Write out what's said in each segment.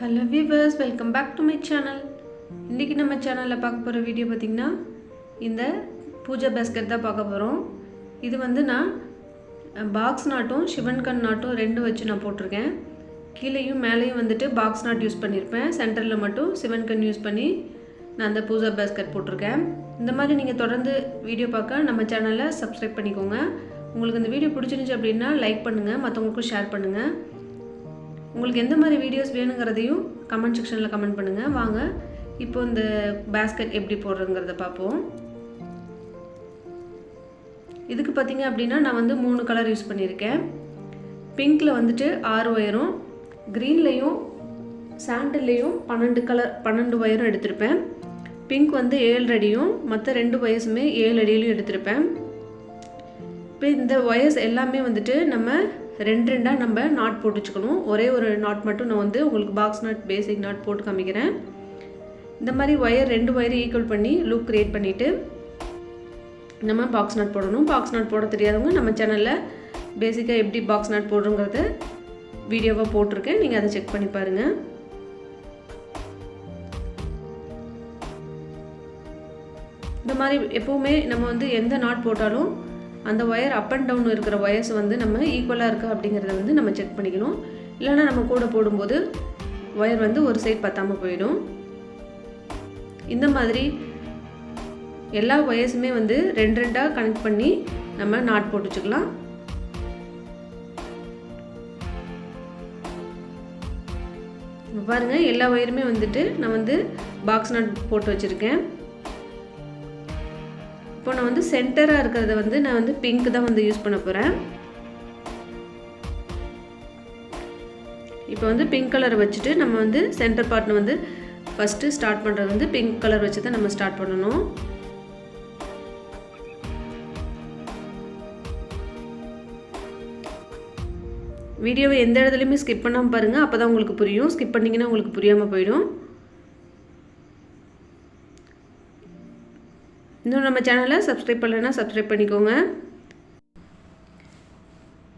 Hello viewers, welcome back to my channel. இன்னைக்கு நம்ம சேனல்ல பார்க்க போற வீடியோ பாத்தீங்கன்னா இந்த பூஜா பாஸ்கெட் தான் பார்க்க போறோம். இது வந்து நான் பாக்ஸ் நாட்டும் சிவன் கண் நாட்டும் ரெண்டு வச்சு நான் போட்டுருக்கேன். கீழேயும் மேலேயும் வந்துட்டு பாக்ஸ் நாட் யூஸ் பண்ணிருப்பேன். சென்டர்ல மட்டும் சிவன் கண் யூஸ் பண்ணி நான் அந்த பூஜா பாஸ்கெட் போட்டுருக்கேன். இந்த மாதிரி நீங்க தொடர்ந்து வீடியோ பார்க்க நம்ம சேனலை Subscribe பண்ணிக்கோங்க. உங்களுக்கு இந்த வீடியோ பிடிச்சிருந்துச்சு அப்படினா லைக் பண்ணுங்க, மத்தவங்களுக்கும் ஷேர் பண்ணுங்க. உங்களுக்கு எந்த மாதிரி வீடியோஸ் வேணும்ங்கறதையும் கமெண்ட் செக்ஷன்ல கமெண்ட் பண்ணுங்க. வாங்க இப்போ இந்த பாஸ்கெட் எப்படி போடுறதுங்கறத பாப்போம். இதுக்கு பாத்தீங்க அப்படினா நான் வந்து மூணு கலர் யூஸ் பண்ணிருக்கேன். பிங்க்ல வந்துட்டு 6 வயரும், கிரீன்லயும் சாண்டல்லையும் 12 வயரும் எடுத்துர்ப்பேன். பிங்க் வந்து 7 அடியும் மத்த ரெண்டு வயர்ஸுமே 7 அடியிலும் எடுத்துர்ப்பேன். இப்போ இந்த வயர்ஸ் எல்லாமே வந்துட்டு நம்ம ரெண்டா நம்ம நாட் போட்டு வச்சுக்கணும். ஒரே ஒரு நாட் மட்டும் நான் வந்து உங்களுக்கு பாக்ஸ் நாட் பேசிக் நாட் போட்டு காமிக்கிறேன். இந்த மாதிரி வயர் ரெண்டு வயர் ஈக்குவல் பண்ணி லூப் கிரியேட் பண்ணிட்டு நம்ம பாக்ஸ் நாட் போடணும். பாக்ஸ் நாட் போட தெரியாதவங்க நம்ம சேனல்ல பேசிக்கா எப்படி பாக்ஸ் நாட் போடுறங்கறத வீடியோவா போட்டுருக்கேன். நீங்க அதை செக் பண்ணி பாருங்க. இந்த மாதிரி எப்பவுமே நம்ம வந்து எந்த நாட் போட்டாலும் அந்த வயர் அப் அண்ட் டவுன் இருக்கிற வயர்ஸ் வந்து நம்ம ஈக்குவலா இருக்கா அப்படிங்கறத வந்து நம்ம செக் பண்ணிக்கணும். இல்லனா நம்ம கூட போடும்போது வயர் வந்து ஒரு சைடு பத்தாம போய்டும். இந்த மாதிரி எல்லா வயர்ஸுமே வந்து ரெண்டா கனெக்ட் பண்ணி நம்ம நாட் போட்டு வச்சுக்கலாம். பாருங்க எல்லா வயருமே வந்துட்டு நான் வந்து பாக்ஸ் நாட் போட்டு வச்சிருக்கேன். இப்போ நான் வந்து சென்டரா இருக்குறத வந்து நான் வந்து பிங்க் தான் வந்து யூஸ் பண்ண போறேன். இப்போ வந்து பிங்க் கலர் வச்சிட்டு நம்ம வந்து சென்டர் பார்ட்ல வந்து ஃபர்ஸ்ட் ஸ்டார்ட் பண்றது வந்து பிங்க் கலர் வச்சு தான் நம்ம ஸ்டார்ட் பண்ணனும். வீடியோவை எந்த இடத்துலயுமே ஸ்கிப் பண்ணாம பாருங்க. அப்பதான் உங்களுக்கு புரியும். ஸ்கிப் பண்ணீங்கன்னா உங்களுக்கு புரியாம போய்டும். இன்னும் நம்ம சேனலை Subscribe பண்ணலனா Subscribe பண்ணிக்கோங்க.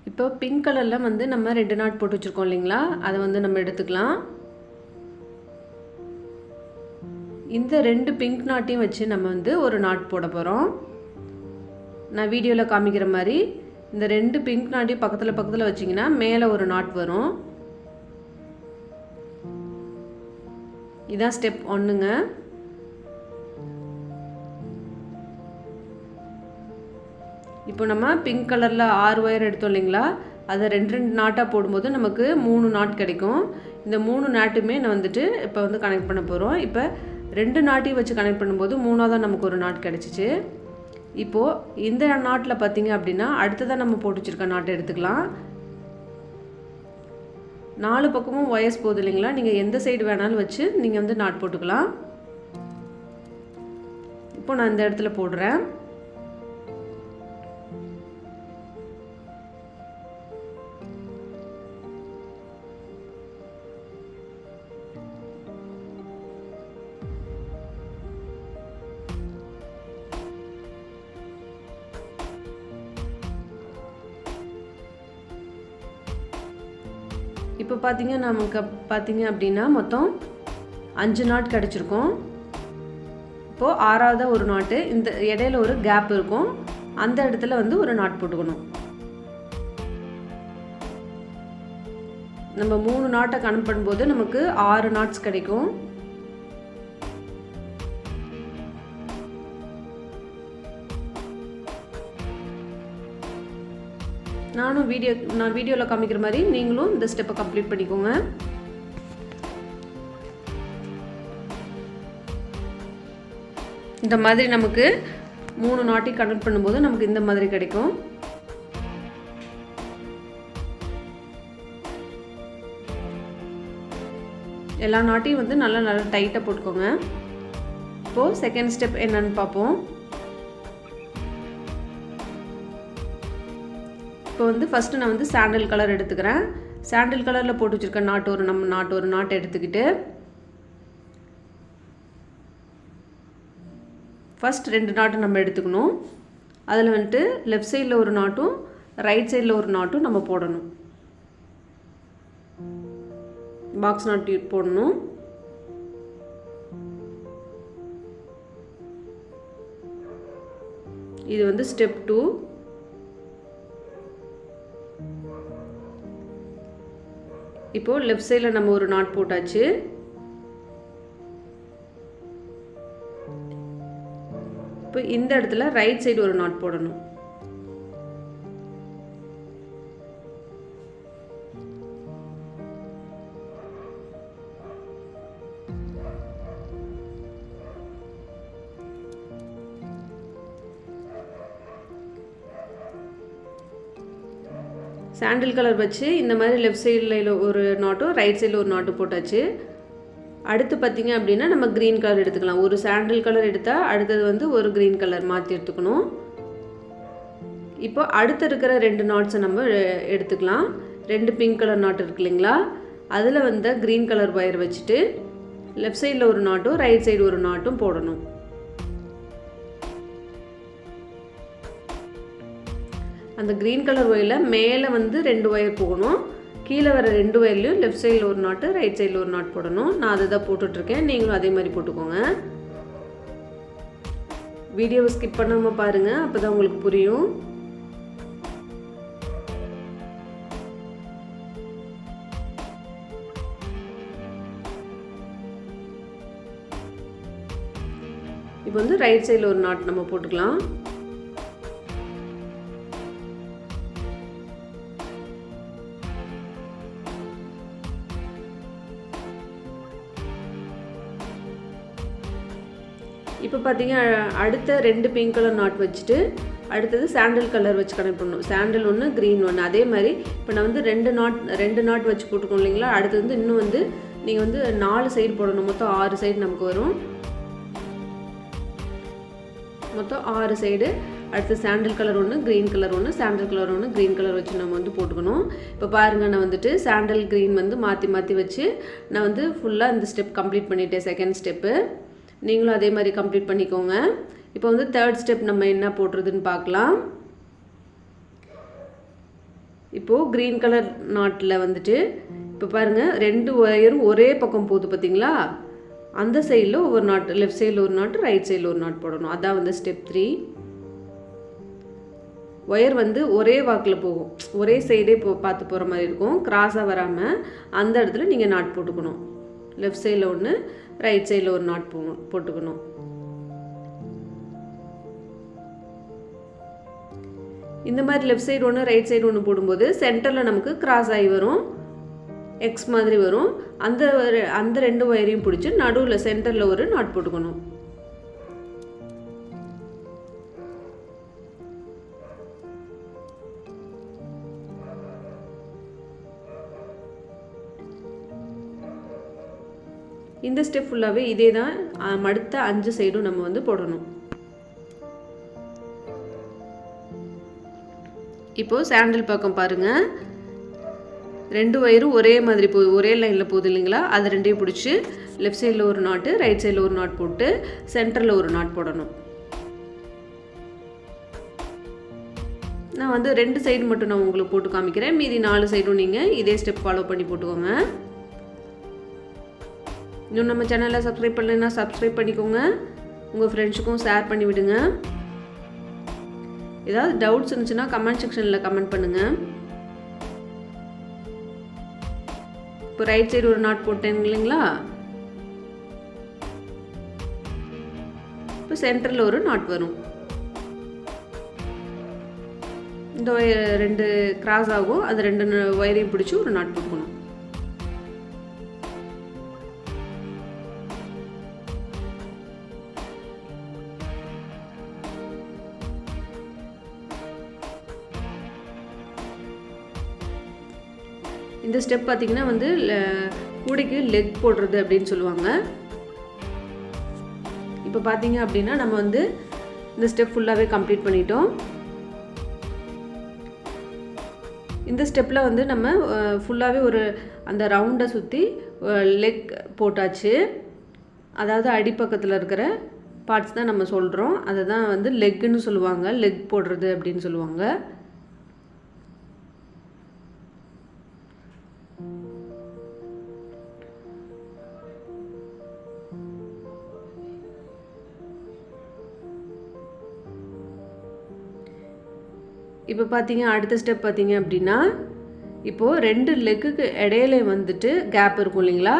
இப்போ பிங்க் கலர்ல வந்து நம்ம ரெண்டு நாட் போட்டு வச்சிருக்கோம் இல்லீங்களா? அதை வந்து நம்ம எடுத்துக்கலாம். இந்த ரெண்டு பிங்க் நாட்டையும் வச்சு நம்ம வந்து ஒரு நாட் போட போறோம். நான் வீடியோல காமிக்கிற மாதிரி இந்த ரெண்டு பிங்க் நாட்டையும் பக்கத்துல வச்சீங்கன்னா மேலே ஒரு நாட் வரும். இதான் ஸ்டெப் 1ங்க. இப்போ நம்ம பிங்க் கலர்ல 6 வயர் எடுத்தோம் இல்லீங்களா? அத ரெண்டு நாட்டா போடும்போது நமக்கு 3 நாட் கிடைக்கும். இந்த 3 நாட்டுமே நான் வந்துட்டு இப்போ வந்து கனெக்ட் பண்ண போறோம். இப்போ ரெண்டு நாட்டையும் வச்சு கனெக்ட் பண்ணும்போது மூணாவதா நமக்கு ஒரு நாட் கிடைச்சிச்சு. இப்போ இந்த நாட்ல பாத்தீங்க அப்படினா அடுத்ததா நம்ம போட்டு வச்சிருக்க நாட் எடுத்துக்கலாம். நாலு பக்கமும் வயர்ஸ் போகுது இல்லீங்களா? நீங்க எந்த சைடு வேணாலும் வச்சு நீங்க வந்து நாட் போட்டுக்கலாம். இப்போ நான் இந்த இடத்துல போடுறேன். இப்போ பாத்தீங்க அப்படினா மொத்தம் 5 நாட் கிடைச்சிருக்கும். இப்போ ஆறாவதா ஒரு நாட் இந்த இடையில ஒரு கேப் இருக்கும். அந்த இடத்துல வந்து ஒரு நாட் போட்டுக்கணும். நம்ம 3 நாட்டை கனெக்ட் பண்ணும்போது நமக்கு 6 நாட்ஸ் கிடைக்கும். நான் வீடியோல காமிக்கிற மாதிரி நீங்களும் இந்த ஸ்டெப்பை கம்ப்ளீட் பண்ணிக்கோங்க. இந்த மாதிரி நமக்கு 3 நாட்டை கனெக்ட் பண்ணும்போது நமக்கு இந்த மாதிரி கிடைக்கும். எல்லா நாட்டையும் வந்து நல்லா டைட்டா போட்டுக்கோங்க. இப்போ செகண்ட் ஸ்டெப் என்னன்னு பாப்போம். இப்போ வந்து ஃபர்ஸ்ட் நான் வந்து சாண்டல் கலர் எடுத்துக்கிறேன். சாண்டல் கலர்ல போட்டு வச்சிருக்க நாட் ஒரு நாட் எடுத்துக்கிட்டு ஃபர்ஸ்ட் ரெண்டு நாட் நம்ம எடுத்துக்கணும். அதுல வந்து லெஃப்ட் சைடுல ஒரு நாட்டும் ரைட் சைடுல ஒரு நாட்டும் நம்ம போடணும். பாக்ஸ் நாட் போடணும். இது வந்து ஸ்டெப் 2. இப்போ லெஃப்ட் சைடில் நம்ம ஒரு நாட் போட்டாச்சு. இப்போ இந்த இடத்துல ரைட் சைடு ஒரு நாட் போடணும். சாண்டில் கலர் வச்சு இந்த மாதிரி லெஃப்ட் சைடில் ஒரு நாட்டும் ரைட் சைடில் ஒரு நாட்டும் போட்டாச்சு. அடுத்து பார்த்திங்க அப்படின்னா நம்ம க்ரீன் கலர் எடுத்துக்கலாம். ஒரு சாண்டில் கலர் எடுத்தால் அடுத்தது வந்து ஒரு க்ரீன் கலர் மாற்றி எடுத்துக்கணும். இப்போ அடுத்து இருக்கிற 2 நாட்ஸை நம்ம எடுத்துக்கலாம். 2 பிங்க் கலர் நாட் இருக்கு இல்லைங்களா, அதில் வந்து க்ரீன் கலர் ஒயர் வச்சுட்டு லெஃப்ட் சைடில் ஒரு நாட்டும் ரைட் சைடு ஒரு நாட்டும் போடணும். அந்த க்ரீன் கலர் ஒயரில் மேலே வந்து 2 ஒயர் போகணும். கீழே வர 2 ஒயர்லையும் லெஃப்ட் சைடில் ஒரு நாட்டு ரைட் சைடில் ஒரு நாட் போடணும். நான் அதை தான் போட்டுட்ருக்கேன். நீங்களும் அதே மாதிரி போட்டுக்கோங்க. வீடியோவை ஸ்கிப் பண்ணாமல் பாருங்கள், அப்போ தான் உங்களுக்கு புரியும். இப்போ வந்து ரைட் சைடில் ஒரு நாட் நம்ம போட்டுக்கலாம். இப்போ பார்த்தீங்க அடுத்த 2 பிங்க் கலர் நாட் வச்சுட்டு அடுத்தது சாண்டில் கலர் வச்சு கனெக்ட் பண்ணணும். சாண்டில் ஒன்று க்ரீன் ஒன்று. அதே மாதிரி இப்போ நான் வந்து 2 நாட் வச்சு போட்டுக்கோம் இல்லைங்களா. அடுத்தது வந்து இன்னும் வந்து நீங்கள் வந்து 4 சைடு போடணும். மொத்தம் 6 சைடு நமக்கு வரும். மொத்தம் 6 சைடு. அடுத்து சாண்டில் கலர் ஒன்று, க்ரீன் கலர் ஒன்று, சாண்டில் கலர் ஒன்று, க்ரீன் கலர் வச்சு நம்ம வந்து போட்டுக்கணும். இப்போ பாருங்கள், நான் வந்துட்டு சாண்டில் க்ரீன் வந்து மாற்றி வச்சு நான் வந்து ஃபுல்லாக இந்த ஸ்டெப் கம்ப்ளீட் பண்ணிட்டேன். செகண்ட் ஸ்டெப்பு நீங்களும் அதே மாதிரி கம்ப்ளீட் பண்ணிக்கோங்க. இப்போ வந்து தேர்ட் ஸ்டெப் நம்ம என்ன போடுறதுன்னு பார்க்கலாம். இப்போது க்ரீன் கலர் நாட்டில் வந்துட்டு இப்போ பாருங்கள் 2 ஒயரும் ஒரே பக்கம் போகுது பார்த்தீங்களா. அந்த சைடில் ஒவ்வொரு நாட், லெஃப்ட் சைடில் ஒரு நாட்டு ரைட் சைடில் ஒரு நாட் போடணும். அதான் வந்து ஸ்டெப் 3. ஒயர் வந்து ஒரே வாக்கில் போகும், ஒரே சைடே பார்த்து போகிற மாதிரி இருக்கும். கிராஸாக வராமல் அந்த இடத்துல நீங்கள் நாட் போட்டுக்கணும். லெஃப்ட் சைடில் ஒன்று, ரைட் சைடில் ஒரு நாட் போட்டுக்கணும். இந்த மாதிரி லெஃப்ட் சைடு ஒன்று ரைட் சைடு ஒன்று போடும்போது சென்டரில் நமக்கு கிராஸ் ஆகி வரும், எக்ஸ் மாதிரி வரும். அந்த 2 ஒயரையும் பிடிச்சி நடுவில் சென்டரில் ஒரு நாட் போட்டுக்கணும். இந்த ஸ்டெப் ஃபுல்லாகவே இதே தான். அடுத்த 5 சைடும் நம்ம வந்து போடணும். இப்போது சாண்டில் பக்கம் பாருங்கள், 2 ஒயரும் ஒரே மாதிரி போகுது, ஒரே லைனில் போகுது இல்லைங்களா. அது 2ஐயும் பிடிச்சி லெஃப்ட் சைடில் ஒரு நாட்டு ரைட் சைடில் ஒரு நாட் போட்டு சென்டரில் ஒரு நாட் போடணும். நான் வந்து 2 சைடு மட்டும் நான் உங்களுக்கு போட்டு காமிக்கிறேன். மீதி 4 சைடும் நீங்கள் இதே ஸ்டெப் ஃபாலோ பண்ணி போட்டுக்கோங்க. இன்னும் நம்ம சேனலை சப்ஸ்கிரைப் பண்ணலைன்னா சப்ஸ்கிரைப் பண்ணிக்கோங்க. உங்கள் ஃப்ரெண்ட்ஸுக்கும் ஷேர் பண்ணி விடுங்க. ஏதாவது டவுட்ஸ் இருந்துச்சுன்னா கமெண்ட் செக்ஷனில் கமெண்ட் பண்ணுங்கள். இப்போ ரைட் சைடு ஒரு நாட் போட்டேங்க இல்லைங்களா. இப்போ சென்டரில் ஒரு நாட் வரும். இந்த 2 கிராஸ் ஆகும், அது 2 ஒயரையும் பிடிச்சி ஒரு நாட் போட்டுக்கணும். இந்த ஸ்டெப் பார்த்திங்கன்னா வந்து கூடைக்கு லெக் போடுறது அப்படின்னு சொல்லுவாங்க. இப்போ பார்த்தீங்க அப்படின்னா நம்ம வந்து இந்த ஸ்டெப் ஃபுல்லாகவே கம்ப்ளீட் பண்ணிட்டோம். இந்த ஸ்டெப்பில் வந்து நம்ம ஃபுல்லாகவே ஒரு அந்த ரவுண்டை சுற்றி லெக் போட்டாச்சு. அதாவது அடிப்பக்கத்தில் இருக்கிற பார்ட்ஸ் தான் நம்ம சொல்கிறோம். அதை தான் வந்து லெக்குன்னு சொல்லுவாங்க, லெக் போடுறது அப்படின்னு சொல்லுவாங்க. இப்போ பார்த்தீங்க அடுத்த ஸ்டெப் பார்த்தீங்க அப்படின்னா இப்போது 2 லெக்குக்கு இடையில வந்துட்டு கேப் இருக்கும் இல்லைங்களா,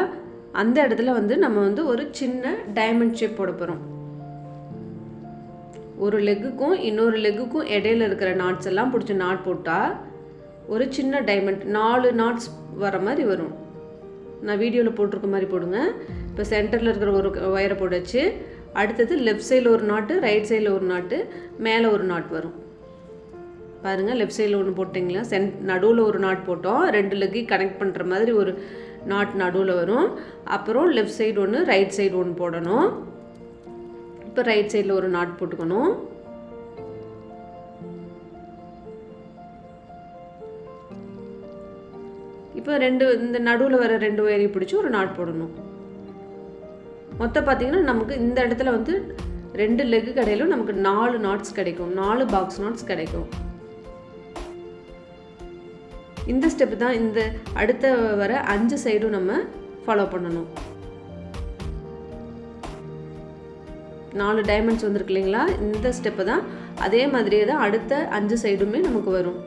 அந்த இடத்துல வந்து நம்ம வந்து ஒரு சின்ன டைமண்ட் ஷேப் போட போகிறோம். ஒரு லெக்குக்கும் இன்னொரு லெக்குக்கும் இடையில இருக்கிற நாட்ஸ் எல்லாம் பிடிச்சி நாட் போட்டால் ஒரு சின்ன டைமண்ட் 4 நாட்ஸ் வர மாதிரி வரும். நான் வீடியோவில் போட்டிருக்க மாதிரி போடுங்க. இப்போ சென்டரில் இருக்கிற ஒரு ஒயரை போடாச்சு. அடுத்தது லெஃப்ட் சைடில் ஒரு நாட்டு, ரைட் சைடில் ஒரு நாட்டு, மேலே ஒரு நாட் வரும் பாருங்கள். லெஃப்ட் சைடில் ஒன்று போட்டிங்களா, நடுவில் ஒரு நாட் போட்டோம். 2 லெக்கு கனெக்ட் பண்ணுற மாதிரி ஒரு நாட் நடுவில் வரும். அப்புறம் லெஃப்ட் சைடு ஒன்று, ரைட் சைடு ஒன்று போடணும். இப்போ ரைட் சைடில் ஒரு நாட் போட்டுக்கணும். இப்போ இந்த நடுவில் வர 2 ஒயரையும் பிடிச்சி ஒரு நாட் போடணும். மொத்தம் பார்த்தீங்கன்னா நமக்கு இந்த இடத்துல வந்து 2 லெக்கு கடையிலும் நமக்கு 4 நாட்ஸ் கிடைக்கும், 4 பாக்ஸ் நாட்ஸ் கிடைக்கும். இந்த ஸ்டெப் தான் இந்த அடுத்த வர 5 சைடும் நம்ம ஃபாலோ பண்ணணும். 4 டைமண்ட்ஸ் வந்துருக்கு இல்லைங்களா, இந்த ஸ்டெப்பு தான் அதே மாதிரியே தான் அடுத்த 5 சைடுமே நமக்கு வரும்.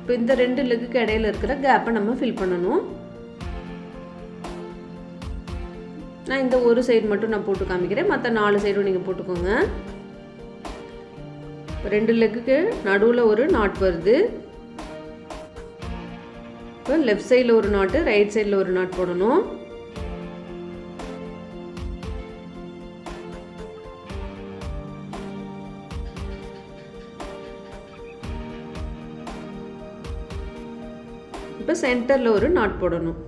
இப்போ இந்த 2 லெக்குக்கு இடையில இருக்கிற கேப்பை நம்ம ஃபில் பண்ணணும். நான் இந்த ஒரு சைடு மட்டும் நான் போட்டு காமிக்கிறேன், மற்ற 4 சைடும் நீங்கள் போட்டுக்கோங்க. 2 லெக்குக்கு நடுவில் ஒரு நாட் வருது. இப்போ லெஃப்ட் சைடில் ஒரு நாட்டு, ரைட் சைடில் ஒரு நாட் போடணும். இப்போ சென்டரில் ஒரு நாட் போடணும்.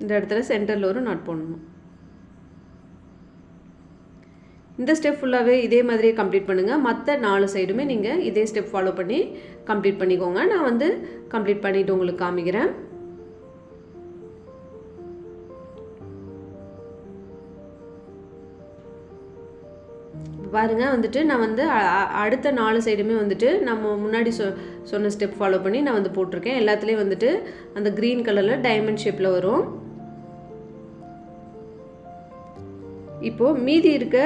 இந்த இடத்துல சென்டரில் ஒரு நாட் போடணும். இந்த ஸ்டெப் ஃபுல்லாகவே இதே மாதிரியே கம்ப்ளீட் பண்ணுங்கள். மற்ற 4 சைடுமே நீங்கள் இதே ஸ்டெப் ஃபாலோ பண்ணி கம்ப்ளீட் பண்ணிக்கோங்க. நான் வந்து கம்ப்ளீட் பண்ணிவிட்டு உங்களுக்கு காமிக்கிறேன். பாருங்கள் வந்துட்டு நான் வந்து அடுத்த 4 சைடுமே வந்துட்டு நம்ம முன்னாடி சொன்ன ஸ்டெப் ஃபாலோ பண்ணி நான் வந்து போட்டிருக்கேன். எல்லாத்துலேயும் வந்துட்டு அந்த க்ரீன் கலரில் டைமண்ட் ஷேப்பில் வரும். இப்போது மீதி இருக்க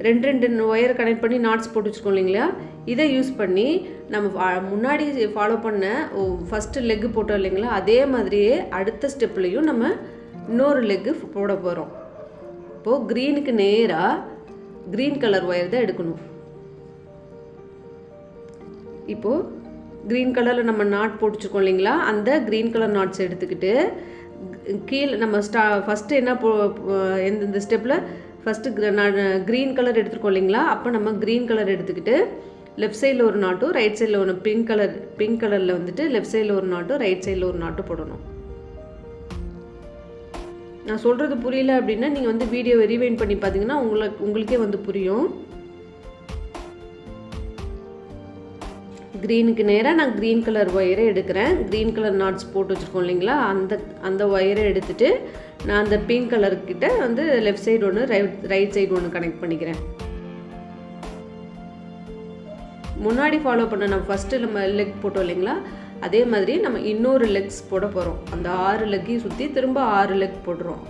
2 ஒயரை கனெக்ட் பண்ணி நாட்ஸ் போட்டு வச்சுக்கோம் இல்லைங்களா, இதை யூஸ் பண்ணி நம்ம முன்னாடி ஃபாலோ பண்ண ஃபஸ்ட்டு லெக்கு போட்டோம் இல்லைங்களா, அதே மாதிரியே அடுத்த ஸ்டெப்லேயும் நம்ம இன்னொரு லெக்கு போட போகிறோம். இப்போது க்ரீனுக்கு நேராக க்ரீன் கலர் ஒயர் தான் எடுக்கணும். இப்போது க்ரீன் கலரில் நம்ம நாட் போட்டுச்சுக்கோம் இல்லைங்களா, அந்த க்ரீன் கலர் நாட்ஸ் எடுத்துக்கிட்டு கீழே நம்ம ஃபஸ்ட்டு என்ன இந்த ஸ்டெப்பில் ஃபஸ்ட்டு க்ரீன் கலர் எடுத்துருக்கோம் இல்லைங்களா, அப்போ நம்ம க்ரீன் கலர் எடுத்துக்கிட்டு லெஃப்ட் சைடில் ஒரு நாட்டும், ரைட் சைடில் ஒரு பிங்க் கலரில் வந்துட்டு லெஃப்ட் சைடில் ஒரு நாட்டும், ரைட் சைடில் ஒரு நாட்டும் போடணும். நான் சொல்கிறது புரியல அப்படின்னா நீங்கள் வந்து வீடியோவை ரீவைண்ட் பண்ணி பார்த்தீங்கன்னா உங்களுக்கே வந்து புரியும். க்ரீனுக்கு நேராக நான் க்ரீன் கலர் ஒயரை எடுக்கிறேன். க்ரீன் கலர் நாட்ஸ் போட்டு வச்சுருக்கோம் இல்லைங்களா, அந்த ஒயரை எடுத்துகிட்டு நான் அந்த பிங்க் கலர்கிட்ட வந்து லெஃப்ட் சைடு ஒன்று, ரைட் சைடு ஒன்று கனெக்ட் பண்ணிக்கிறேன். முன்னாடி ஃபாலோ பண்ண நம்ம ஃபஸ்ட்டு நம்ம லெக் போட்டோம் இல்லைங்களா, அதே மாதிரி நம்ம இன்னொரு லெக்ஸ் போட போகிறோம். அந்த 6 லெக்கையும் சுற்றி திரும்ப 6 லெக் போடுறோம்.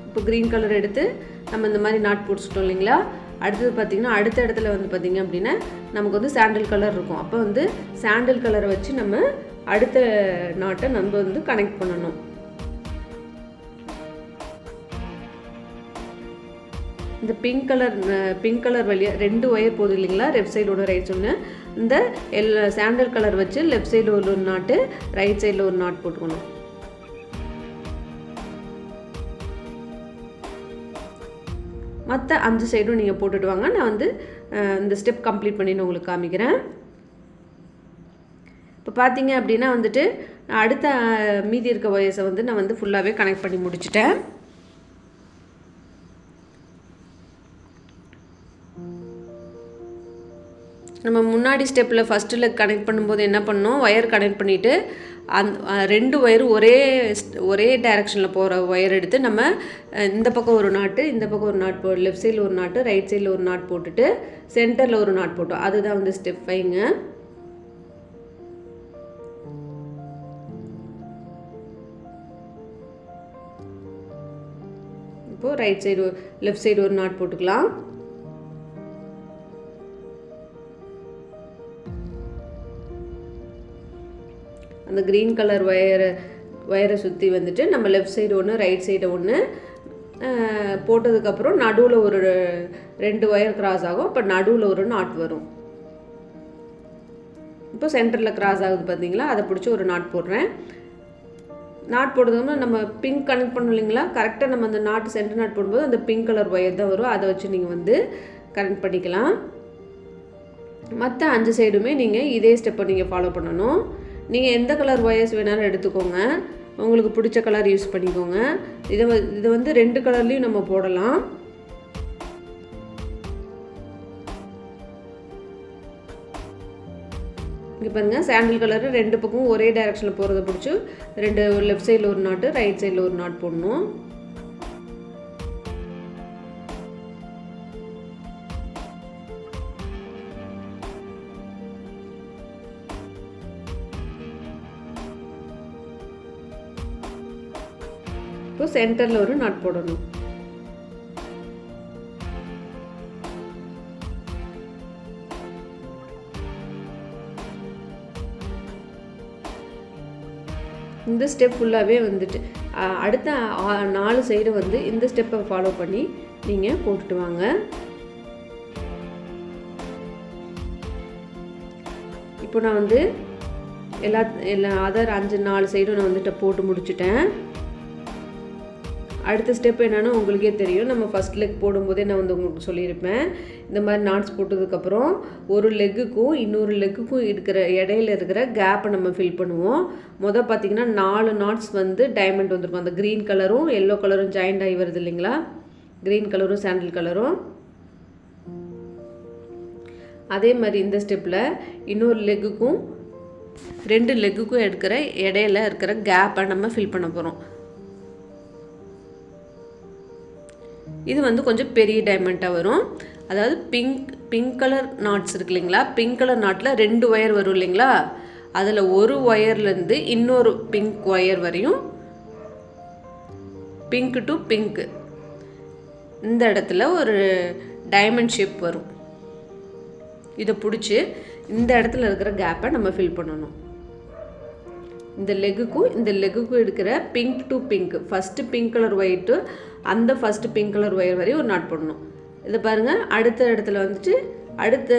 இப்போ க்ரீன் கலர் எடுத்து நம்ம இந்த மாதிரி நாட் போட்டுட்டோம் இல்லைங்களா, அடுத்தது பார்த்திங்கன்னா அடுத்த இடத்துல வந்து பார்த்திங்க அப்படின்னா நமக்கு வந்து சாண்டில் கலர் இருக்கும். அப்போ வந்து சாண்டில் கலரை வச்சு நம்ம அடுத்த நாட்டை நம்ம வந்து கனெக்ட் பண்ணணும். இந்த பிங்க் கலர் வழியாக 2 ஒயர் போகுது இல்லைங்களா, லெஃப்ட் சைடு ஒன்று, ரைட் சைடு. இந்த சாண்டல் கலர் வச்சு லெஃப்ட் சைடில் ஒரு நாட்டு, ரைட் சைடில் ஒரு நாட் போட்டுக்கணும். மற்ற 5 சைடும் நீங்கள் போட்டுட்டு வாங்க. நான் வந்து இந்த ஸ்டெப் கம்ப்ளீட் பண்ணி நான் உங்களுக்கு காமிக்கிறேன். இப்போ பார்த்தீங்க அப்படின்னா வந்துட்டு அடுத்த மீதி இருக்க ஒயர்ஸை வந்து நான் வந்து ஃபுல்லாகவே கனெக்ட் பண்ணி முடிச்சிட்டேன். நம்ம முன்னாடி ஸ்டெப்பில் ஃபஸ்ட்டில் கனெக்ட் பண்ணும்போது என்ன பண்ணோம், ஒயர் கனெக்ட் பண்ணிவிட்டு ரெண்டு ஒயரும் ஒரே டைரெக்ஷனில் போகிற ஒயர் எடுத்து நம்ம இந்த பக்கம் ஒரு நாட்டு, இந்த பக்கம் ஒரு நாட் லெஃப்ட் சைடில் ஒரு நாட்டு, ரைட் சைடில் ஒரு நாட் போட்டுட்டு சென்டரில் ஒரு நாட் போட்டோம். அதுதான் வந்து ஸ்டெப் 5ங்க. இப்போது ரைட் சைடு லெஃப்ட் சைடு ஒரு நாட் போட்டுக்கலாம். அந்த க்ரீன் கலர் ஒயரை சுற்றி வந்துட்டு நம்ம லெஃப்ட் சைடு ஒன்று, ரைட் சைடு ஒன்று போட்டதுக்கப்புறம் நடுவில் ஒரு 2 ஒயர் கிராஸ் ஆகும். அப்போ நடுவில் ஒரு நாட் வரும். இப்போ சென்டரில் கிராஸ் ஆகுது பார்த்தீங்களா, அதை பிடிச்சி ஒரு நாட் போடுறேன். நாட் போடுறதுன்னா நம்ம பிங்க் கனெக்ட் பண்ணோம் இல்லைங்களா, கரெக்டாக நம்ம அந்த நாட்டு சென்டர் நாட் போடும்போது அந்த பிங்க் கலர் ஒயர் தான் வரும். அதை வச்சு நீங்கள் வந்து கனெக்ட் பண்ணிக்கலாம். மற்ற 5 சைடுமே நீங்கள் இதே ஸ்டெப்பை நீங்கள் ஃபாலோ பண்ணணும். நீங்கள் எந்த கலர் ஒயர்ஸ் வேணாலும் எடுத்துக்கோங்க, உங்களுக்கு பிடிச்ச கலர் யூஸ் பண்ணிக்கோங்க. இதை வந்து 2 கலர்லேயும் நம்ம போடலாம். இங்கே பாருங்கள், சாண்டில் கலரு 2 பக்கமும் ஒரே டைரெக்ஷனில் போகிறத பிடிச்சி 2 லெஃப்ட் சைடில் ஒரு நாட்டு, ரைட் சைடில் ஒரு நாட் போடணும். இப்போ சென்டரில் ஒரு நாட் போடணும். இந்த ஸ்டெப் ஃபுல்லாகவே வந்துட்டு அடுத்த 4 சைடு வந்து இந்த ஸ்டெப்பை ஃபாலோ பண்ணி நீங்கள் போட்டுட்டு வாங்க. இப்போ நான் வந்து எல்லா அதர் 4 சைடும் நான் வந்துட்டு போட்டு முடிச்சுட்டேன். அடுத்த ஸ்டெப் என்னென்னு உங்களுக்கே தெரியும். நம்ம ஃபஸ்ட் லெக் போடும்போதே நான் வந்து உங்களுக்கு சொல்லியிருப்பேன். இந்த மாதிரி நாட்ஸ் போட்டதுக்கப்புறம் ஒரு லெக்குக்கும் இன்னொரு லெக்குக்கும் இடையில இருக்கிற கேப்பை நம்ம ஃபில் பண்ணுவோம். பார்த்திங்கன்னா 4 நாட்ஸ் வந்து டைமண்ட் வந்துருக்கும். அந்த க்ரீன் கலரும் எல்லோ கலரும் ஜாயிண்ட் ஆகி வருது இல்லைங்களா, க்ரீன் கலரும் சாண்டில் கலரும். அதே மாதிரி இந்த ஸ்டெப்பில் இன்னொரு லெக்குக்கும் 2 லெக்குக்கும் இடையில இருக்கிற கேப்பை நம்ம ஃபில் பண்ண போகிறோம். இது வந்து கொஞ்சம் பெரிய டைமண்டாக வரும். அதாவது பிங்க் கலர் நாட்ஸ் இருக்கு இல்லைங்களா, பிங்க் கலர் நாட்டில் 2 ஒயர் வரும் இல்லைங்களா, அதில் ஒரு ஒயர்லேருந்து இன்னொரு பிங்க் ஒயர் வரையும் பிங்க் டு பிங்க் இந்த இடத்துல ஒரு டைமண்ட் ஷேப் வரும். இதை பிடிச்சி இந்த இடத்துல இருக்கிற கேப்பை நம்ம ஃபில் பண்ணணும். இந்த லெக்குக்கும் இருக்கிற pink to pink, first pink colour white அந்த ஃபஸ்ட்டு பிங்க் கலர் ஒயர் வரையும் ஒரு நாட் போடணும். இதை பாருங்கள், அடுத்த இடத்துல வந்துட்டு அடுத்த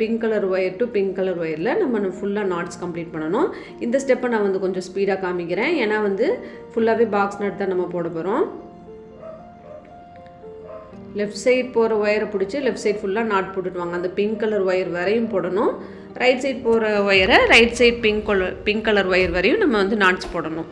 pink colour wire to pink colour ஒயரில் நம்ம ஃபுல்லாக நாட்ஸ் கம்ப்ளீட் பண்ணணும். இந்த ஸ்டெப்பை நான் வந்து கொஞ்சம் ஸ்பீடாக காமிக்கிறேன், ஏன்னா வந்து ஃபுல்லாகவே பாக்ஸ் நாட் தான் நம்ம போட போகிறோம். லெஃப்ட் சைட் போகிற ஒயரை பிடிச்சி லெஃப்ட் சைட் ஃபுல்லாக நாட் போட்டுடுவாங்க. அந்த பிங்க் கலர் ஒயர் வரையும் போடணும். ரைட் சைட் போகிற ஒயரை right side pink colour wire வரையும் நம்ம வந்து நாட்ஸ் போடணும்.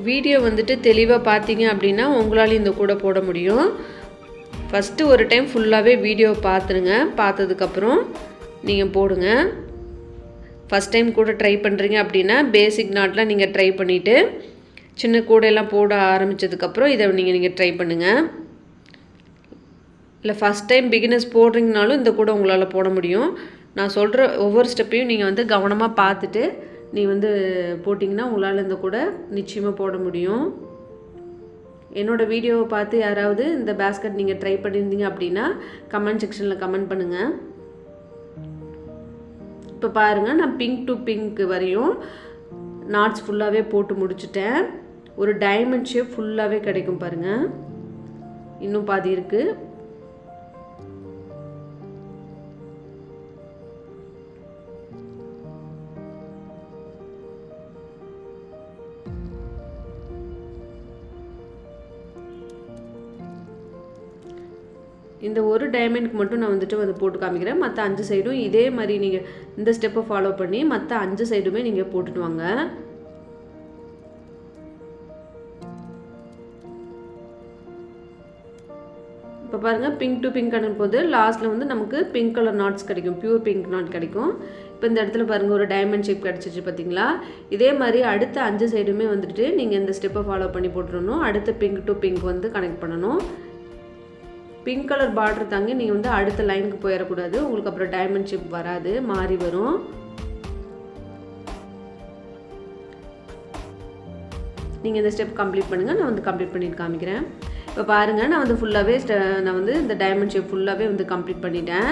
வீடியோ வந்துட்டு தெளிவாக பார்த்தீங்க அப்படின்னா உங்களாலையும் இந்த கூட போட முடியும். ஃபஸ்ட்டு ஒரு டைம் ஃபுல்லாகவே வீடியோ பார்த்துருங்க, பார்த்ததுக்கப்புறம் நீங்கள் போடுங்க. ஃபஸ்ட் டைம் கூட ட்ரை பண்ணுறீங்க அப்படின்னா பேசிக் நாட்லாம் நீங்கள் ட்ரை பண்ணிவிட்டு சின்ன கூடையெல்லாம் போட ஆரம்பித்ததுக்கப்புறம் இதை நீங்கள் ட்ரை பண்ணுங்கள். இல்லை ஃபஸ்ட் டைம் பிகினர்ஸ் போடுறீங்கனாலும் இந்த கூட உங்களால் போட முடியும். நான் சொல்கிற ஒவ்வொரு ஸ்டெப்பையும் நீங்கள் வந்து கவனமாக பார்த்துட்டு நீ வந்து போட்டிங்கன்னா உங்களால் இந்த கூட நிச்சயமாக போட முடியும். என்னோடய வீடியோவை பார்த்து யாராவது இந்த பேஸ்கெட் நீங்கள் ட்ரை பண்ணியிருந்தீங்க அப்படின்னா கமெண்ட் செக்ஷனில் கமெண்ட் பண்ணுங்கள். இப்போ பாருங்கள், நான் பிங்க் டு பிங்க் வரையும் நாட்ஸ் ஃபுல்லாகவே போட்டு முடிச்சிட்டேன். ஒரு டைமண்ட் ஷேப் ஃபுல்லாகவே கிடைக்கும் பாருங்கள். இன்னும் பாதி இருக்குது. இந்த ஒரு டைமண்ட்க்கு மட்டும் நான் வந்துட்டு போட்டு காமிக்கிறேன். மற்ற 5 சைடும் இதே மாதிரி நீங்கள் இந்த ஸ்டெப்பை ஃபாலோ பண்ணி மற்ற 5 சைடுமே நீங்கள் போட்டுட்டு வாங்க. இப்போ பாருங்கள், பிங்க் டு பிங்க் அனுப்பும்போது லாஸ்ட்டில் வந்து நமக்கு பிங்க் கலர் நாட்ஸ் கிடைக்கும், பியூர் பிங்க் நாட் கிடைக்கும். இப்போ இந்த இடத்துல பாருங்கள் ஒரு டைமண்ட் ஷேப் கிடச்சிச்சு பார்த்தீங்களா. இதே மாதிரி அடுத்த 5 சைடுமே வந்துட்டு நீங்கள் இந்த ஸ்டெப்பை ஃபாலோ பண்ணி போட்டுடணும். அடுத்த பிங்க் டு பிங்க் வந்து கனெக்ட் பண்ணணும். பிங்க் கலர் பார்டர் தாங்க நீங்கள் வந்து அடுத்த லைனுக்கு போயிடக்கூடாது. உங்களுக்கு அப்புறம் டைமண்ட் ஷேப் வராது, மாறி வரும். நீங்கள் இந்த ஸ்டெப் கம்ப்ளீட் பண்ணுங்கள். நான் வந்து கம்ப்ளீட் பண்ணிட்டு காமிக்கிறேன். இப்போ பாருங்கள், நான் வந்து ஃபுல்லாகவே நான் வந்து இந்த டைமண்ட் ஷேப் ஃபுல்லாகவே வந்து கம்ப்ளீட் பண்ணிட்டேன்.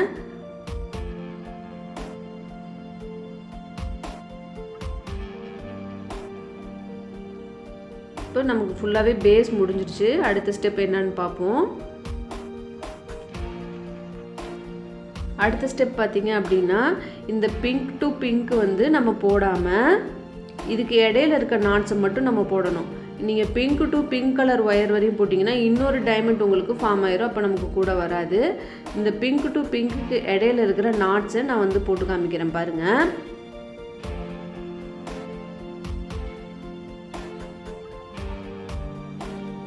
இப்போ நமக்கு ஃபுல்லாகவே பேஸ் முடிஞ்சிடுச்சு. அடுத்த ஸ்டெப் என்னன்னு பார்ப்போம். அடுத்த ஸ்டெப் பார்த்தீங்க அப்படின்னா இந்த பிங்க் டு பிங்க் வந்து நம்ம போடாமல் இதுக்கு இடையில இருக்க நாட்ஸை மட்டும் நம்ம போடணும். நீங்கள் pink to pink colour wire வரையும் போட்டிங்கன்னா இன்னொரு டைமண்ட் உங்களுக்கு ஃபார்ம் ஆயிரும். அப்போ நமக்கு கூட வராது. இந்த பிங்க் டு பிங்க்கு இடையில இருக்கிற நாட்ஸை நான் வந்து போட்டு காமிக்கிறேன் பாருங்கள்.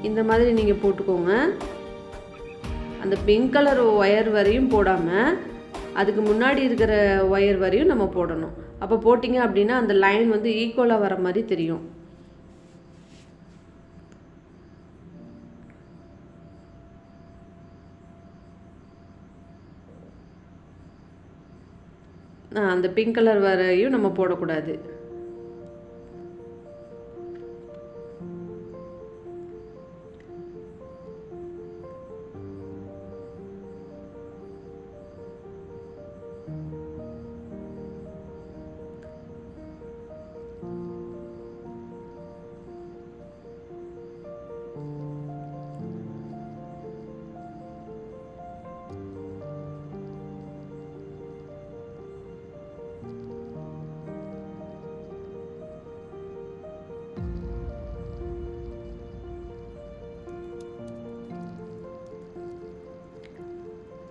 இந்த மாதிரி நீங்கள் போட்டுக்கோங்க. அந்த பிங்க் கலர் ஒயர் வரையும் போடாமல் அதுக்கு முன்னாடி இருக்கிற ஒயர் வரையும் நம்ம போடணும். அப்போ போட்டிங்க அப்படின்னா அந்த லைன் வந்து ஈக்குவலாக வர மாதிரி தெரியும். அந்த பிங்க் கலர் வரையும் நம்ம போடக்கூடாது.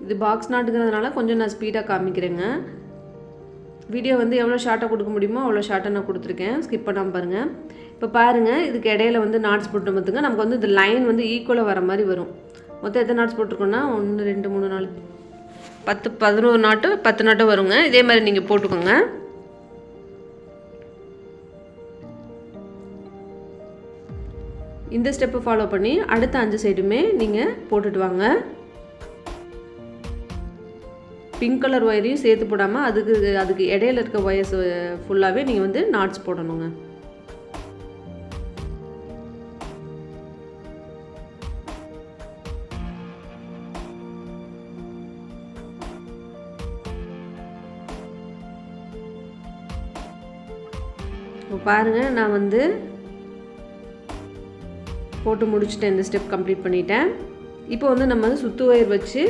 இது பாக்ஸ் நாட்டுங்கிறதுனால கொஞ்சம் நான் ஸ்பீடாக காமிக்கிறேங்க. வீடியோ வந்து எவ்வளோ ஷார்ட்டாக கொடுக்க முடியுமோ அவ்வளோ ஷார்ட்டாக நான் கொடுத்துருக்கேன். ஸ்கிப் பண்ணாமல் பாருங்கள். இப்போ பாருங்கள், இதுக்கு இடையில வந்து நாட்ஸ் போட்டு பார்த்துங்க. நமக்கு வந்து இந்த லைன் வந்து ஈக்குவலாக வர மாதிரி வரும். மொத்தம் எத்தனை நாட்ஸ் போட்டிருக்கோன்னா 1 2 3 4 10 11 நாட்டு 10 நாட்டு வருங்க. இதே மாதிரி நீங்கள் போட்டுக்கோங்க. இந்த ஸ்டெப்பை ஃபாலோ பண்ணி அடுத்த 5 சைடுமே நீங்கள் போட்டுட்டு வாங்க. பிங்க் கலர் ஒயரையும் சேர்த்து போடாமல் அதுக்கு இடையில இருக்க ஒயர்ஸ் ஃபுல்லாகவே நீங்கள் வந்து நாட்ஸ் போடணுங்க. இப்போ பாருங்கள், நான் வந்து போட்டு முடிச்சுட்டேன். இந்த ஸ்டெப் கம்ப்ளீட் பண்ணிட்டேன். இப்போ வந்து நம்ம வந்து சுத்து ஒயர் வச்சு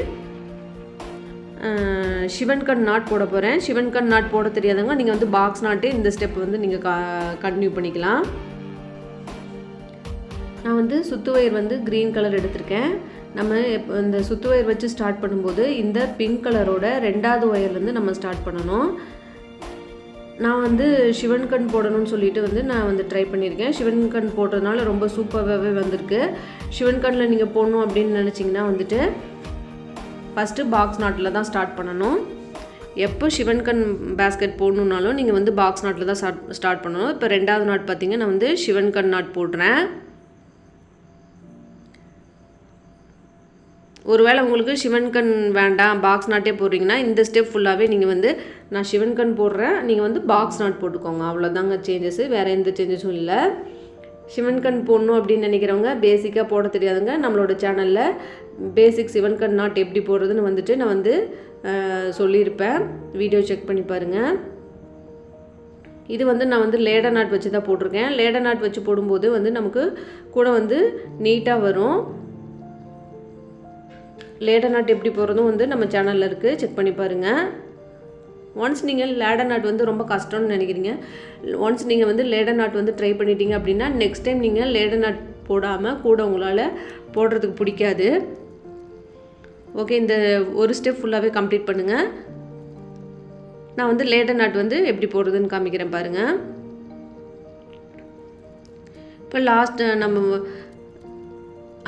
சிவன் கண் நாட் போட போகிறேன். சிவன் கண் நாட் போட தெரியாதவங்க நீங்கள் வந்து பாக்ஸ் நாட்டு இந்த ஸ்டெப் வந்து நீங்கள் கண்டினியூ பண்ணிக்கலாம். நான் வந்து சுத்து ஒயர் வந்து க்ரீன் கலர் எடுத்திருக்கேன். நம்ம இந்த சுத்து ஒயர் வச்சு ஸ்டார்ட் பண்ணும்போது இந்த பிங்க் கலரோட 2வது ஒயர்லேருந்து நம்ம ஸ்டார்ட் பண்ணணும். நான் வந்து சிவன் கண் போடணும்னு சொல்லிட்டு வந்து நான் வந்து ட்ரை பண்ணியிருக்கேன். சிவன் கண் போடுறதுனால ரொம்ப சூப்பராகவே வந்திருக்கு. சிவன் கண்ணில் நீங்கள் போடணும் அப்படின்னு நினச்சிங்கன்னா வந்துட்டு ஃபஸ்ட்டு பாக்ஸ் நாட்டில் தான் ஸ்டார்ட் பண்ணணும். எப்போ சிவன் கண் பேஸ்கெட் போடணுன்னாலும் நீங்கள் வந்து பாக்ஸ் நாட்டில் தான் ஸ்டார்ட் பண்ணணும். இப்போ 2வது நாட் பார்த்தீங்க, நான் வந்து சிவன் கண் நாட் போடுறேன். ஒருவேளை உங்களுக்கு சிவன் கண் வேண்டாம், பாக்ஸ் நாட்டே போடுறீங்கன்னா இந்த ஸ்டெப் ஃபுல்லாகவே நீங்கள் வந்து நான் சிவன் கண் போடுறேன், நீங்கள் வந்து பாக்ஸ் நாட் போட்டுக்கோங்க. அவ்வளோதாங்க சேஞ்சஸ், வேறு எந்த சேஞ்சஸும் இல்லை. சிவன் கண் போடணும் அப்படின்னு நினைக்கிறவங்க, பேசிக்காக போட தெரியாதுங்க, நம்மளோட சேனலில் பேசிக் சிவன் கண் நாட் எப்படி போடுறதுன்னு வந்துட்டு நான் வந்து சொல்லியிருப்பேன், வீடியோ செக் பண்ணி பாருங்கள். இது வந்து நான் வந்து லேடர் நாட் வச்சு தான் போட்டிருக்கேன். லேடர் நாட் வச்சு போடும்போது வந்து நமக்கு கூட வந்து நீட்டாக வரும். லேடர் நாட் எப்படி போடுறதும் வந்து நம்ம சேனலில் இருக்குது, செக் பண்ணி பாருங்கள். ஒன்ஸ் நீங்கள் லேடர் நாட் வந்து ரொம்ப கஷ்டம்னு நினைக்கிறீங்க, ஒன்ஸ் நீங்கள் வந்து லேடர் நாட் வந்து ட்ரை பண்ணிட்டீங்க அப்படின்னா நெக்ஸ்ட் டைம் நீங்கள் லேடர் நாட் போடாமல் கூட உங்களால் போடுறதுக்கு பிடிக்காது. ஓகே, இந்த ஒரு ஸ்டெப் ஃபுல்லாகவே கம்ப்ளீட் பண்ணுங்கள். நான் வந்து லேடர் நாட் வந்து எப்படி போடுறதுன்னு காமிக்கிறேன் பாருங்கள். இப்போ லாஸ்ட் நம்ம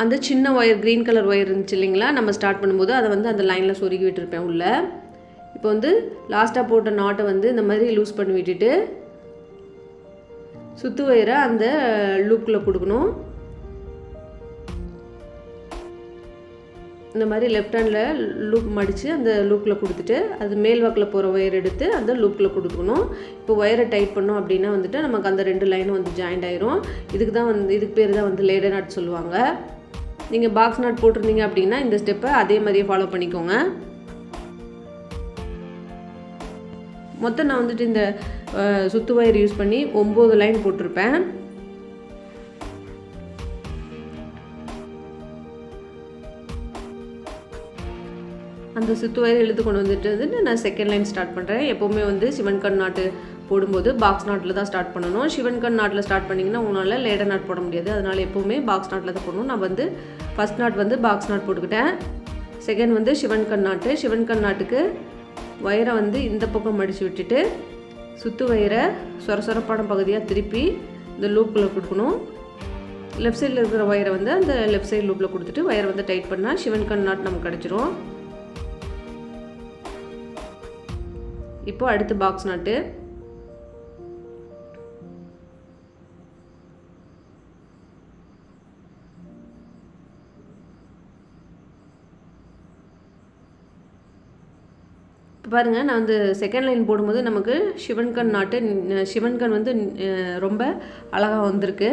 அந்த சின்ன ஒயர், க்ரீன் கலர் ஒயர் இருந்துச்சு இல்லைங்களா, நம்ம ஸ்டார்ட் பண்ணும்போது அதை வந்து அந்த லைனில் சொருகி விட்டுருப்பேன் உள்ளே. இப்போ வந்து லாஸ்ட்டாக போட்ட நாட்டை வந்து இந்த மாதிரி லூஸ் பண்ணி விட்டுட்டு சுற்று ஒயரை அந்த லூப்பில் கொடுக்கணும். இந்த மாதிரி லெஃப்ட் ஹேண்டில் லூப் மடித்து அந்த லூப்பில் கொடுத்துட்டு அது மேல் வாக்கில் போகிற ஒயர் எடுத்து அந்த லூப்பில் கொடுக்கணும். இப்போ ஒயரை டைட் பண்ணோம் அப்படின்னா வந்துட்டு நமக்கு அந்த 2 லைனும் வந்து ஜாயிண்ட் ஆயிரும். இதுக்கு பேர் தான் வந்து லேடர் நாட் சொல்லுவாங்க. நீங்கள் பாக்ஸ் நாட் போட்டிருந்தீங்க அப்படின்னா இந்த ஸ்டெப்பை அதே மாதிரியே ஃபாலோ பண்ணிக்கோங்க. மொத்தம் நான் வந்துட்டு இந்த சுத்து ஒயர் யூஸ் பண்ணி 9 லைன் போட்டிருப்பேன். அந்த சுத்து ஒயர் இழுத்து கொண்டு வந்துட்டு நான் செகண்ட் லைன் ஸ்டார்ட் பண்ணுறேன். எப்போவுமே வந்து சிவன் கண் நாட்டு போடும்போது பாக்ஸ் நாட்டில் தான் ஸ்டார்ட் பண்ணணும். சிவன் கண் நாட்டில் ஸ்டார்ட் பண்ணிங்கன்னா உங்களால் லேடர் நாட் போட முடியாது. அதனால் எப்போவுமே பாக்ஸ் நாட்டில் தான் போடணும். நான் வந்து ஃபஸ்ட் நாட் வந்து பாக்ஸ் நாட் போட்டுக்கிட்டேன். செகண்ட் வந்து சிவன் கண் நாட்டு. சிவன் கண் நாட்டுக்கு ஒயரை வந்து இந்த பக்கம் மடித்து விட்டுட்டு சுத்து ஒயரை சொரப்பான பகுதியாக திருப்பி இந்த லூப்பில் கொடுக்கணும். லெஃப்ட் சைடில் இருக்கிற ஒயரை வந்து அந்த லெஃப்ட் சைடு லூப்பில் கொடுத்துட்டு ஒயரை வந்து டைட் பண்ணால் சிவன் கண் நாட் நமக்கு கிடச்சிரும். இப்போ அடுத்து பாக்ஸ் நாட்டு. இப்போ பாருங்கள், நான் வந்து செகண்ட் லைன் போடும்போது நமக்கு சிவன் கண் நாட்டு, சிவன் கண் வந்து ரொம்ப அழகாக வந்திருக்கு.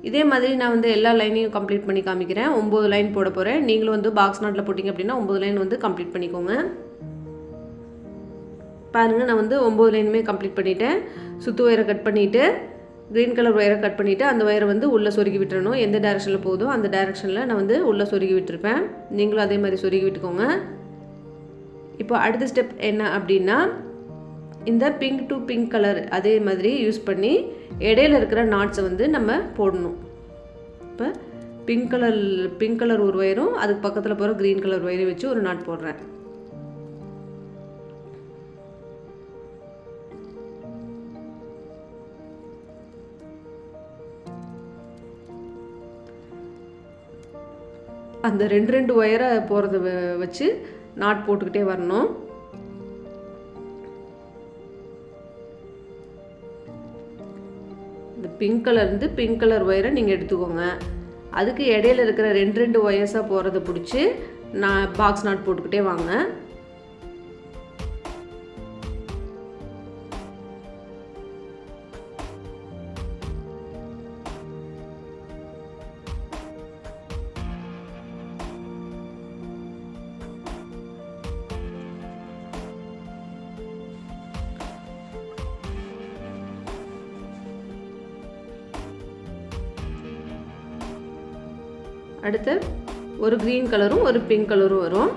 இதே மாதிரி நான் வந்து எல்லா லைனையும் கம்ப்ளீட் பண்ணி காமிக்கிறேன். 9 லைன் போட போகிறேன். நீங்களும் வந்து பாக்ஸ் நாட்டில் போட்டிங்க அப்படின்னா 9 லைன் வந்து கம்ப்ளீட் பண்ணிக்கோங்க. பாருங்கள், நான் வந்து 9 லைனுமே கம்ப்ளீட் பண்ணிவிட்டேன். சுத்து ஒயரை கட் பண்ணிவிட்டு க்ரீன் கலர் ஒயரை கட் பண்ணிவிட்டு அந்த ஒயரை வந்து உள்ளே சொருகி விட்டுறணும். எந்த டைரெக்ஷனில் போகுதோ அந்த டைரெக்ஷனில் நான் வந்து உள்ளே சொருகி விட்டுருப்பேன். நீங்களும் அதே மாதிரி சொருகி விட்டுக்கோங்க. இப்போ அடுத்த ஸ்டெப் என்ன அப்படின்னா, இந்த பிங்க் டு பிங்க் கலர் அதே மாதிரி யூஸ் பண்ணி இடையில இருக்கிற நாட்ஸை வந்து நம்ம போடணும். இப்போ பிங்க் கலர் ஒரு ஒயரும் அதுக்கு பக்கத்தில் போகிற க்ரீன் கலர் ஒயரை வச்சு ஒரு நாட் போடுறேன். அந்த 2 ஒயரை போகிறத வச்சு நாட் போட்டுக்கிட்டே வரணும். இந்த பிங்க் கலர் ஒயரை நீங்கள் எடுத்துக்கோங்க. அதுக்கு இடையில இருக்கிற 2 ஒயர்ஸாக போகிறத பிடிச்சி நான் பாக்ஸ் நாட் போட்டுக்கிட்டே வாங்க. அடுத்து ஒரு க்ரீன் கலரும் ஒரு பிங்க் கலரும் வரும்.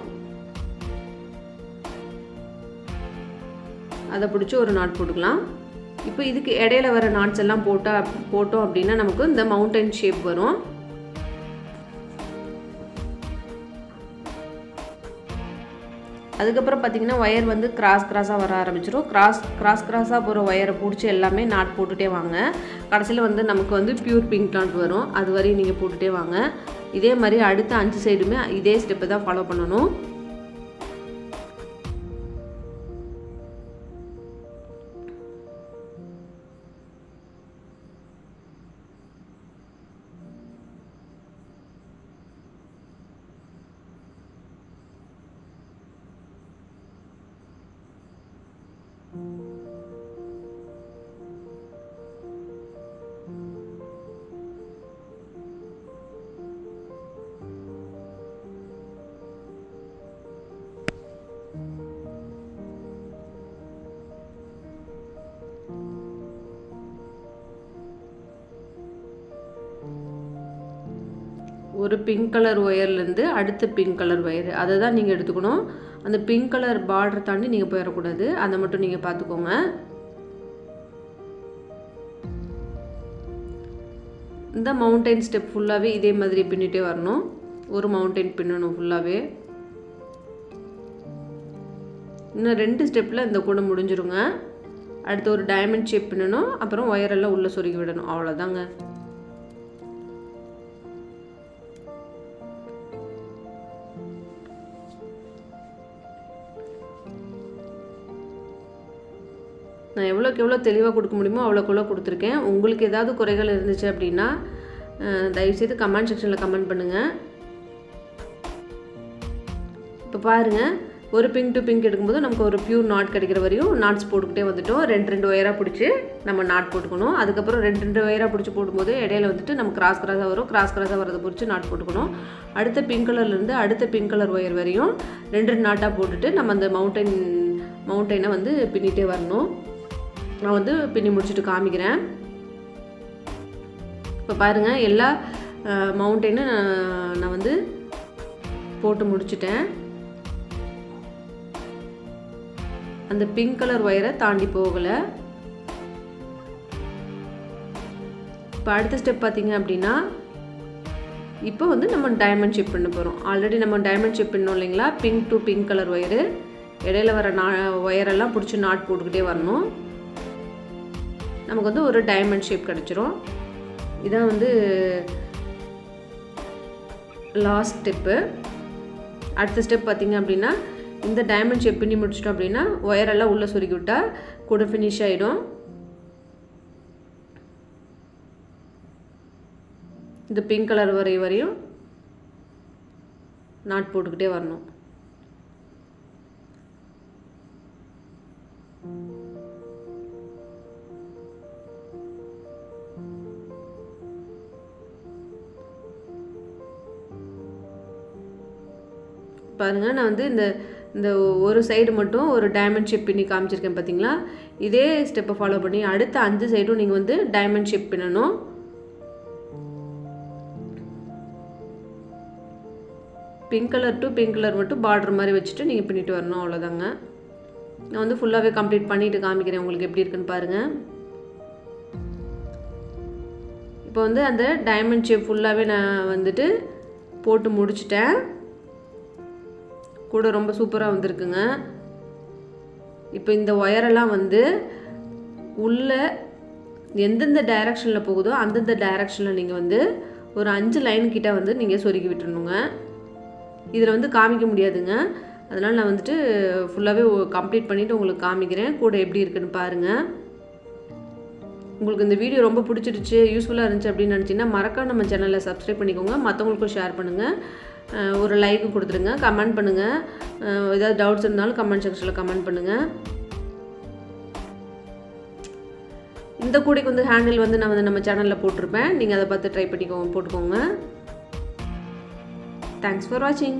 அதை பிடிச்சி ஒரு நாட் போட்டுக்கலாம். இப்போ இதுக்கு இடையில வர நாட்ஸ் எல்லாம் போட்டோம் அப்படின்னா நமக்கு இந்த மவுண்டன் ஷேப் வரும். அதுக்கப்புறம் பார்த்திங்கன்னா ஒயர் வந்து கிராஸாக வர ஆரம்பிச்சிடும். கிராஸாக போகிற ஒயரை பிடிச்சி எல்லாமே நாட் போட்டுகிட்டே வாங்க. கடைசியில் வந்து நமக்கு வந்து பியூர் பிங்க் நாட் வரும். அது வரையும் நீங்கள் போட்டுகிட்டே வாங்க. இதே மாதிரி அடுத்த 5 சைடுமே இதே ஸ்டெப்பை தான் ஃபாலோ பண்ணணும். ஒரு பிங்க் கலர் ஒயர்லேருந்து அடுத்த பிங்க் கலர் ஒயர் அதை தான் நீங்கள் எடுத்துக்கணும். அந்த பிங்க் கலர் பார்டர் தாண்டி நீங்கள் போயிடக்கூடாது. அதை மட்டும் நீங்கள் பார்த்துக்கோங்க. இந்த மவுண்டைன் ஸ்டெப் ஃபுல்லாகவே இதே மாதிரி பின்னிட்டே வரணும். ஒரு மவுண்டைன் பின்னணும் ஃபுல்லாகவே. இன்னும் 2 ஸ்டெப்பில் இந்த கூட முடிஞ்சிருங்க. அடுத்து ஒரு டைமண்ட் ஷேப் பின்னணும். அப்புறம் ஒயரெல்லாம் உள்ளே சொருகி விடணும். அவ்வளோதாங்க. நான் எவ்வளோக்கு எவ்வளோ தெளிவாக கொடுக்க முடியுமோ அவ்வளோக்குள்ளே கொடுத்துருக்கேன். உங்களுக்கு ஏதாவது குறைகள் இருந்துச்சு அப்படின்னா தயவுசெய்து கமெண்ட் செக்ஷனில் கமெண்ட் பண்ணுங்கள். இப்போ பாருங்கள், ஒரு பிங்க் டு பிங்க் எடுக்கும்போது நமக்கு ஒரு பியூர் நாட் கிடைக்கிற வரையும் நாட்ஸ் போட்டுக்கிட்டே வந்துட்டோம். 2 ஒயராக பிடிச்சி நம்ம நாட் போட்டுக்கணும். அதுக்கப்புறம் 2 ஒயராக பிடிச்சி போடும்போது இடையில வந்துட்டு நம்ம கிராஸாக வரும். கிராஸாக வரதை பிடிச்சி நாட் போட்டுக்கணும். அடுத்த பிங்க் கலர்லேருந்து அடுத்த பிங்க் கலர் ஒயர் வரையும் 2 நாட்டாக போட்டுட்டு நம்ம அந்த மவுண்டைனை வந்து பின்னிட்டே வரணும். நான் வந்து பின்னி முடிச்சுட்டு காமிக்கிறேன். இப்போ பாருங்கள், எல்லா மவுண்டைனும் நான் வந்து போட்டு முடிச்சிட்டேன். அந்த பிங்க் கலர் ஒயரை தாண்டி போகலை. இப்போ அடுத்த ஸ்டெப் பார்த்தீங்க அப்படின்னா இப்போ வந்து நம்ம டைமண்ட் ஷேப் பண்ண போகிறோம். ஆல்ரெடி நம்ம டைமண்ட் ஷேப் பண்ணோம் இல்லைங்களா? Pink to pink colour wire இடையில வர ஒயரெல்லாம் பிடிச்சி நாட் போட்டுக்கிட்டே வரணும். நமக்கு வந்து ஒரு டைமண்ட் ஷேப் கிடச்சிரும். இதான் வந்து லாஸ்ட் ஸ்டெப்பு. அடுத்த ஸ்டெப் பார்த்திங்க அப்படின்னா இந்த டைமண்ட் ஷேப் பின்னி முடிச்சிட்டோம் அப்படின்னா ஒயரெல்லாம் உள்ளே சொருகி விட்டால் கூட ஃபினிஷ் ஆகிடும். இந்த பிங்க் கலர் வரையும் நாட் போட்டுக்கிட்டே வரணும். பாருங்கள், நான் வந்து இந்த ஒரு சைடு மட்டும் ஒரு டைமண்ட் ஷேப் பின்னி காமிச்சிருக்கேன் பார்த்தீங்களா? இதே ஸ்டெப்பை ஃபாலோ பண்ணி அடுத்த 5 சைடும் நீங்கள் வந்து டைமண்ட் ஷேப் பின்னணும். Pink colour to pink colour மட்டும் பார்டர் மாதிரி வச்சுட்டு நீங்கள் பின்னிட்டு வரணும். அவ்வளோதாங்க. நான் வந்து ஃபுல்லாகவே கம்ப்ளீட் பண்ணிவிட்டு காமிக்கிறேன் உங்களுக்கு எப்படி இருக்குன்னு பாருங்கள். இப்போ வந்து அந்த டைமண்ட் ஷேப் ஃபுல்லாகவே நான் வந்துட்டு போட்டு முடிச்சிட்டேன். கூட ரொம்ப சூப்பராக வந்திருக்குங்க. இப்போ இந்த ஒயரெல்லாம் வந்து உள்ளே எந்தெந்த டைரக்ஷனில் போகுதோ அந்தந்த டைரக்ஷனில் நீங்கள் வந்து ஒரு 5 லைன் கிட்ட வந்து நீங்கள் சொருகி விட்டுருணுங்க. இதில் வந்து காமிக்க முடியாதுங்க. அதனால் நான் வந்துட்டு ஃபுல்லாகவே கம்ப்ளீட் பண்ணிவிட்டு உங்களுக்கு காமிக்கிறேன். கூட எப்படி இருக்குன்னு பாருங்கள். உங்களுக்கு இந்த வீடியோ ரொம்ப பிடிச்சிருச்சு, யூஸ்ஃபுல்லாக இருந்துச்சு அப்படின்னு நினச்சிங்கன்னா மறக்காம நம்ம சேனலை சப்ஸ்கிரைப் பண்ணிக்கோங்க. மற்றவங்களுக்கும் ஷேர் பண்ணுங்கள். ஒரு லைக்கும் கொடுத்துருங்க. கமெண்ட் பண்ணுங்கள். ஏதாவது டவுட்ஸ் இருந்தாலும் கமெண்ட் செக்ஷனில் கமெண்ட் பண்ணுங்கள். இந்த கூடைக்கு வந்து ஹேண்டில் வந்து நான் வந்து நம்ம சேனலில் போட்டிருப்பேன். நீங்கள் அதை பார்த்து ட்ரை பண்ணிக்கோங்க, போட்டுக்கோங்க. தேங்க்ஸ் ஃபார் வாட்சிங்.